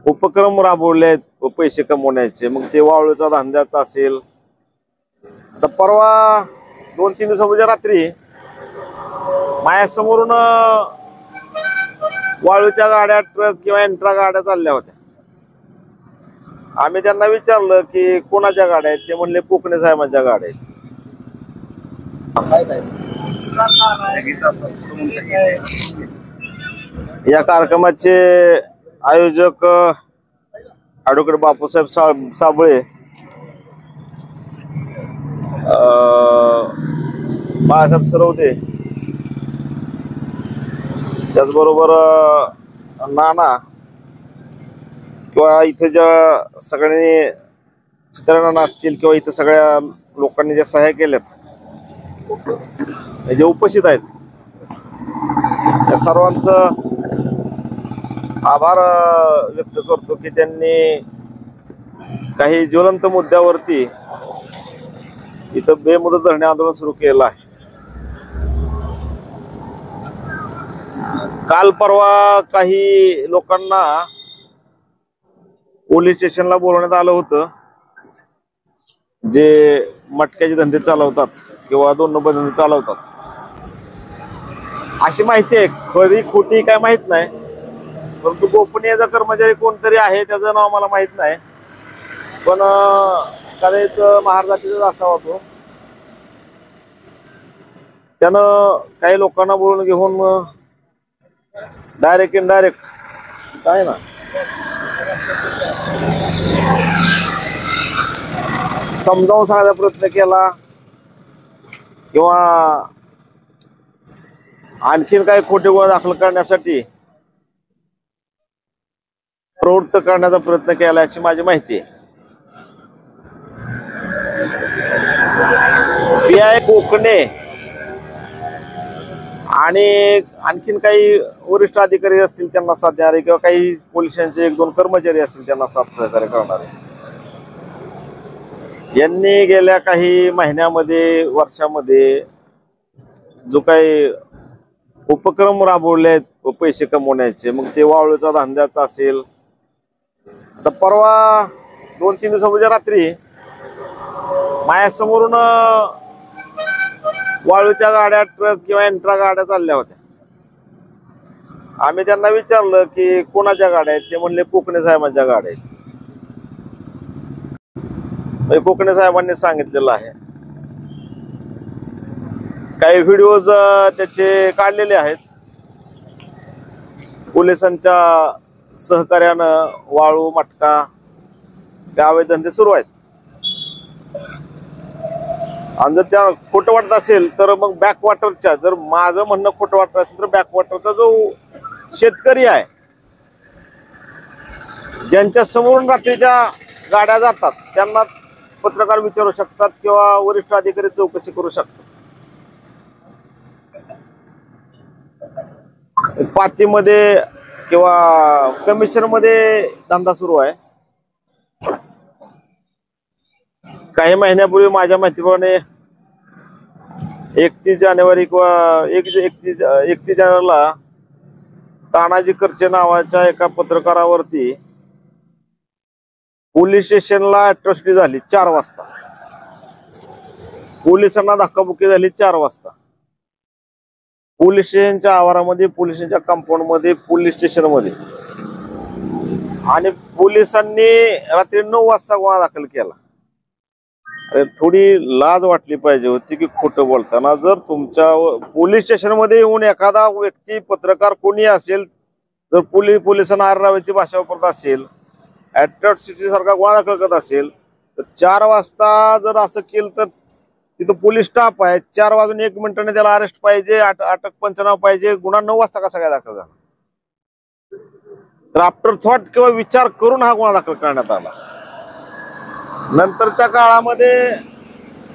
उपक्रम राबवले आहेत पैसे कमवण्याचे, मग ते वाळूचा धंद्याचा असेल. तर परवा 2-3 दिवसापूर्वी रात्री माझ्यासमोरून वाळूच्या गाड्या, ट्रक किंवा एंट्रा गाड्या चालल्या होत्या. आम्ही त्यांना विचारलं की कोणाच्या गाड्या आहेत, ते म्हणले कोकणे साहेबांच्या गाड्या आहेत. या कार्यक्रमाचे आयोजक ॲडव्होकेट बापूसाहेब साबळे, बाळासाहेब सरवते, त्याचबरोबर नाना किंवा इथे ज्या सगळ्यांनी चित्रनाना असतील किंवा इथं सगळ्या लोकांनी ज्या सहाय्य केल्यात, जे उपस्थित आहेत, त्या सर्वांचं आभार व्यक्त करतो की त्यांनी काही ज्वलंत मुद्द्यावरती इथं बेमुदत धरणे आंदोलन सुरू केलं आहे. काल परवा काही लोकांना पोलीस स्टेशनला बोलवण्यात आलं होतं, जे मटक्याचे धंदे चालवतात किंवा 2 नंबर धंदे चालवतात. अशी माहिती आहे, खरी खोटी काय माहित नाही, परंतु गोपनीयचा कर्मचारी कोणतरी आहे, त्याचं नाव मला माहित नाही, पण कदाचित महार जातीचाच असावा तो. त्यानं काही लोकांना बोलून घेऊन डायरेक्ट इनडायरेक्ट काय ना समजावून सांगण्याचा प्रयत्न केला किंवा आणखीन काही खोटे गुन्हे दाखल करण्यासाठी प्रवृत्त करण्याचा प्रयत्न केला अशी माझी माहिती आहे. PI कोकणे आणि आणखीन काही वरिष्ठ अधिकारी असतील त्यांना साथ देणारे किंवा काही पोलिसांचे 1-2 कर्मचारी असतील त्यांना साथ सहकार्य करणारे, यांनी गेल्या काही महिन्यामध्ये, वर्षामध्ये जो काही उपक्रम राबवले आहेत पैसे कमवण्याचे, मग ते वाळूचा धंद्याचा असेल. तर परवा 2-3 दिवसापूर्वी रात्री माझ्यासमोरून वाळूच्या गाड्या, ट्रक किंवा एंट्रा गाड्या चालल्या होत्या. आम्ही त्यांना विचारलं की कोणाच्या गाड्या आहेत, ते म्हणले कोकणे साहेबांच्या गाड्या आहेत. कोकणे साहेबांनी सांगितलेलं आहे. काही व्हिडिओज त्याचे काढलेले आहेत. पोलिसांच्या सहकार्यानं वाळू, मटका हे अवैध धंदे सुरू आहेत. आणि जर त्या खोटं वाटत असेल तर मग बॅकवॉटरच्या, जर माझं म्हणणं खोटं वाटत असेल तर बॅकवॉटरचा जो शेतकरी आहे, ज्यांच्या समोरून रात्रीच्या गाड्या जातात, त्यांना पत्रकार विचारू शकतात किंवा वरिष्ठ अधिकारी चौकशी करू शकतात. पातीमध्ये किंवा कमिशन मध्ये धंदा सुरू आहे. काही महिन्यापूर्वी माझ्या माहितीप्रमाणे 31 जानेवारी किंवा 31 जानेवारीला तानाजी करचे नावाच्या एका पत्रकारावरती पोलीस स्टेशनला अॅट्रॉसिटी झाली 4 वाजता. पोलिसांना धक्काबुक्की झाली 4 वाजता. पोलीस स्टेशनच्या आवारामध्ये, पोलीस स्टेशनच्या कंपाऊंड मध्ये, पोलीस स्टेशन मध्ये, आणि पोलिसांनी रात्री 9 वाजता गुन्हा दाखल केला. अरे थोडी लाज वाटली पाहिजे होती की खोटं बोलताना. जर तुमच्या पोलीस स्टेशन मध्ये येऊन एखादा व्यक्ती, पत्रकार कोणी असेल, जर पोलिसांना आररावाची भाषा वापरत असेल, अॅट्रॉसिटी सारखा गुन्हा दाखल करत असेल, तर 4 वाजता जर असं केलं तर तिथं पोलीस स्टाफ आहे, 4 वाजून 1 मिनिटाने त्याला अरेस्ट पाहिजे, अटक पंचनामा पाहिजे. गुन्हा 9 वाजता कसा काय दाखल झाला? तर आफ्टर थॉट किंवा विचार करून हा गुन्हा दाखल करण्यात आला. नंतरच्या काळामध्ये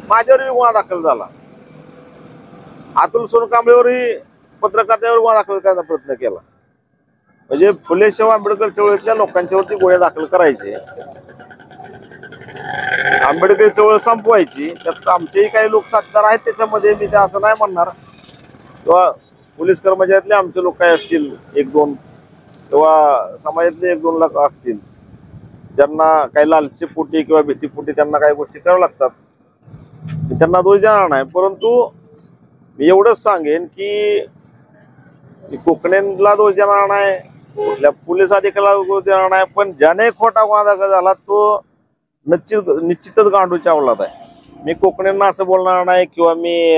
माझ्यावरही गुन्हा दाखल झाला. अतुल सोनकांबळेवरही पत्रकारांवर गुन्हा दाखल करण्याचा प्रयत्न केला. म्हणजे फुले शाहू आंबेडकर चळवळीतल्या लोकांच्यावरती गुन्हे दाखल करायचे, आंबेडकरी चळवळ संपवायची. त्यात आमचेही काही लोक साथीदार आहेत त्याच्यामध्ये, मी ते असं नाही म्हणणार, किंवा पोलीस कर्मचाऱ्यातले आमचे लोक काय असतील 1-2, किंवा समाजातले 1-2 लाख असतील ज्यांना काही लालसेपोटी किंवा भीतीपोटी त्यांना काही गोष्टी कराव्या लागतात, मी त्यांना दोष देणार नाही. परंतु मी एवढंच सांगेन की मी कोकणेंना दोष देणार नाही, कुठल्या पोलीस अधिकाऱ्याला दोष देणार नाही, पण ज्याने खोटा गुन्हा दाखल झाला तो निश्चितच गांडूच्या अवलाद आहे. मी कोकणेंना असं बोलणार नाही किंवा मी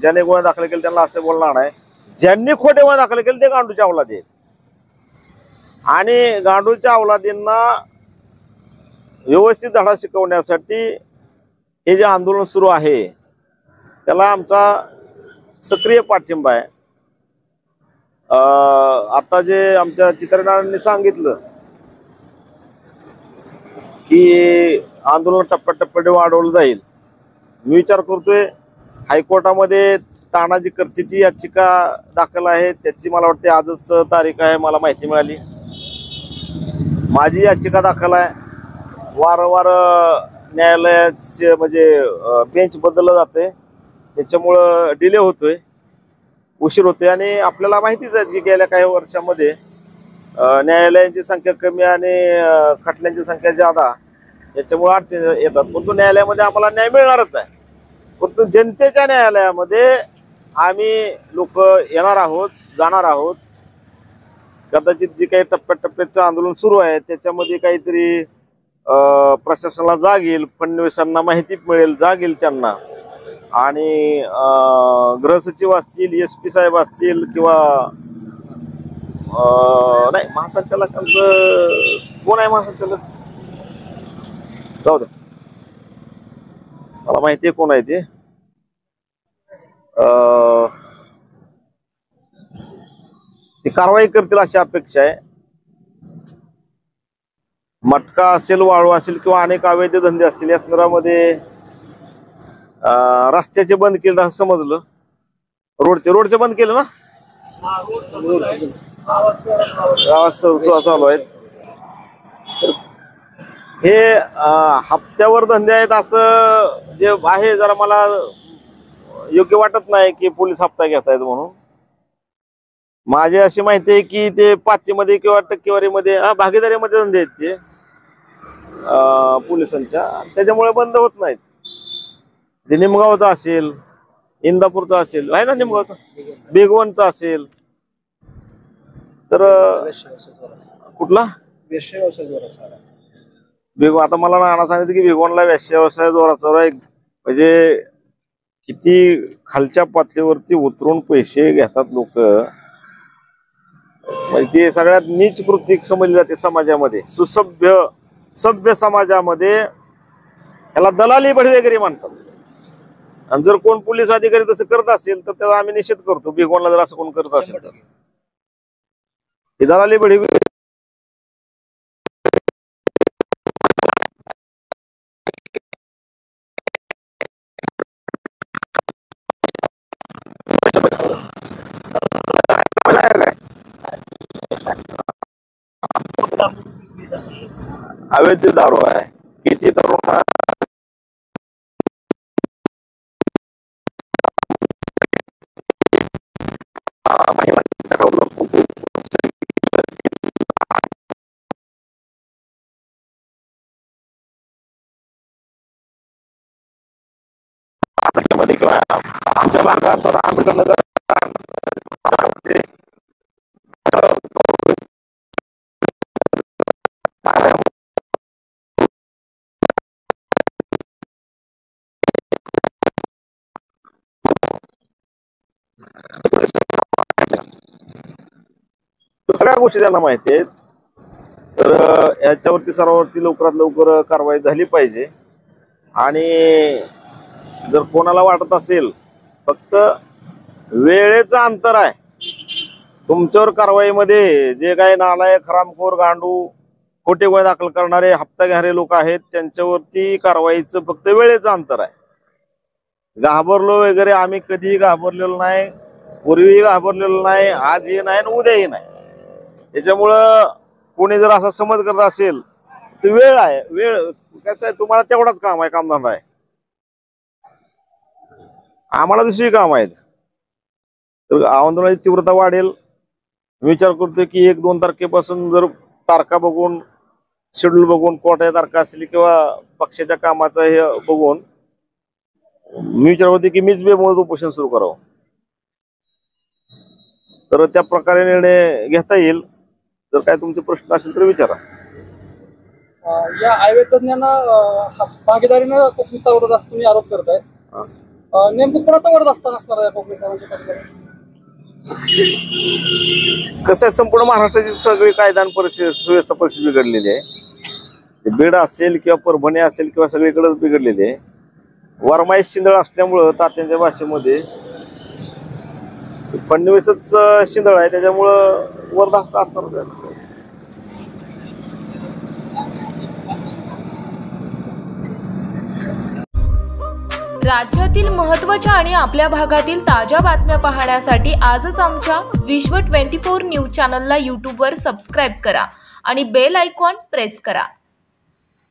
ज्याने गुन्हे दाखल केले त्यांना असं बोलणार नाही. ज्यांनी खोटे गुन्हे दाखल केले ते गांडूच्या अवलाद आहेत. आणि गांडूच्या अवलादींना व्यवस्थित धडा शिकवण्यासाठी हे जे आंदोलन सुरू आहे त्याला आमचा सक्रिय पाठिंबा आहे. आता जे आमच्या चित्रनारायणांनी सांगितलं की आंदोलन टप्प्याटप्प्याने वाढवलं जाईल, मी विचार करतोय हायकोर्टामध्ये तानाजी करचीची याचिका दाखल आहे, त्याची मला वाटते आजच तारीख आहे, मला माहिती मिळाली. माझी याचिका दाखल आहे. वारंवार न्यायालयाचे म्हणजे बेंच बदललं जाते, त्याच्यामुळं डिले होतोय, उशीर होतोय. आणि आपल्याला माहितीच आहे की गेल्या काही वर्षामध्ये न्यायालयांची संख्या कमी आणि खटल्यांची संख्या जादा, याच्यामुळे अडचणी येतात. परंतु न्यायालयामध्ये आम्हाला न्याय मिळणारच आहे. परंतु जनतेच्या न्यायालयामध्ये आम्ही लोक येणार आहोत, जाणार आहोत. कदाचित जे काही टप्प्याटप्प्याचं आंदोलन सुरू आहे त्याच्यामध्ये काहीतरी प्रशासनाला जाग येईल, फडणवीसांना माहिती मिळेल, जाग येईल त्यांना. आणि गृहसचिव असतील, SP साहेब असतील किंवा नाही महासंचालकांचं कोण आहे, महासंचालक जाऊ दे, मला माहिती आहे कोण आहे ते. ती कारवाई करतील अशी अपेक्षा आहे. मटका असेल, वाळू असेल किंवा अनेक अवैध धंदे असतील या संदर्भामध्ये रस्त्याचे बंद केलं असं समजलं. रोडचे बंद केलं ना, चालू आहेत. हे हप्त्यावर धंदे आहेत असं जे आहे जरा मला योग्य वाटत नाही की पोलीस हप्ता घेत आहेत म्हणून. माझी अशी माहिती आहे की ते पाचीमध्ये किंवा टक्केवारीमध्ये भागीदारीमध्ये धंदे आहेत ते पोलिसांच्या, त्याच्यामुळे बंद होत नाहीत. ते निमगावचा असेल, इंदापूरचा असेल, आहे ना निमगावचा, बेगवनचा असेल, तर कुठला बेगवन. आता मला नाना सांगितलं की बेगवनला व्यवसाय जोरात चालू आहे. म्हणजे किती खालच्या पातळीवरती उतरून पैसे घेतात लोक, म्हणजे ते सगळ्यात नीच कृती समजली जाते समाजामध्ये. सभ्य समाजामध्ये याला दलाली बढी वगैरे म्हणतात. आणि जर कोण पोलीस अधिकारी तसं करत असेल तर त्याचा आम्ही निषेध करतो. बेगवनला जर असं कोण करत असेल तर ही दलाली बढी. अवैध दारू आहे. किती तरुण किंवा आमच्या भागात आंबेडकर सगळ्या गोष्टी त्यांना माहिती आहेत. तर याच्यावरती सर्वांवरती लवकरात लवकर कारवाई झाली पाहिजे. आणि जर कोणाला वाटत असेल फक्त वेळेचं अंतर आहे तुमच्यावर कारवाईमध्ये, जे काही नालायक, हरामखोर, गांडू, खोटे गुन्हे दाखल करणारे, हप्ता घेणारे लोक आहेत त्यांच्यावरती कारवाईचं फक्त वेळेचं अंतर आहे. घाबरलो वगैरे आम्ही कधीही घाबरलेलो नाही, पूर्वीही घाबरलेलो नाही, आजही नाही आणि उद्याही नाही. त्याच्यामुळं कोणी जर असा समज करत असेल तर वेळ आहे. वेळ कसं आहे, तुम्हाला तेवढाच काम आहे, कामधंदा आहे, आम्हाला दुसरी काम आहेत. तर आंदोलनाची तीव्रता वाढेल. मी विचार करतोय की 1-2 तारखेपासून जर तारखा बघून, शेड्यूल बघून, कोणत्या तारखा असतील किंवा पक्षाच्या कामाचं हे बघून मी विचार करतोय की मीच बेमुदत उपोषण सुरू करावं. तर त्या प्रकारे निर्णय घेता येईल. जर काय तुमचे प्रश्न असेल तर विचारा. या आयुर्वेद तज्ञांना भागीदारीनं कोकणीचा विरोध असतो तुम्ही आरोप करताय. नेमकं कोणाचा विरोध असणार आहे कोकणीचा? म्हणजे कसं आहे, संपूर्ण महाराष्ट्राची सगळी कायदा आणि परिस्थिती सुव्यवस्था परिस्थिती बिघडलेली आहे. बीड असेल किंवा परभणी असेल किंवा सगळीकडेच बिघडलेली आहे. वरमाई शिंदळ असल्यामुळं तात्यांच्या भाषेमध्ये फडणवीसच शिंदळ आहे, त्याच्यामुळं वरदास्त असणार. राज्यातील महत्त्वाच्या आणि आपल्या भागातील ताज्या बातम्या पाहण्यासाठी आजच आमच्या विश्व 24 न्यूज चॅनलला यूट्यूबवर सबस्क्राईब करा आणि बेल आयकॉन प्रेस करा.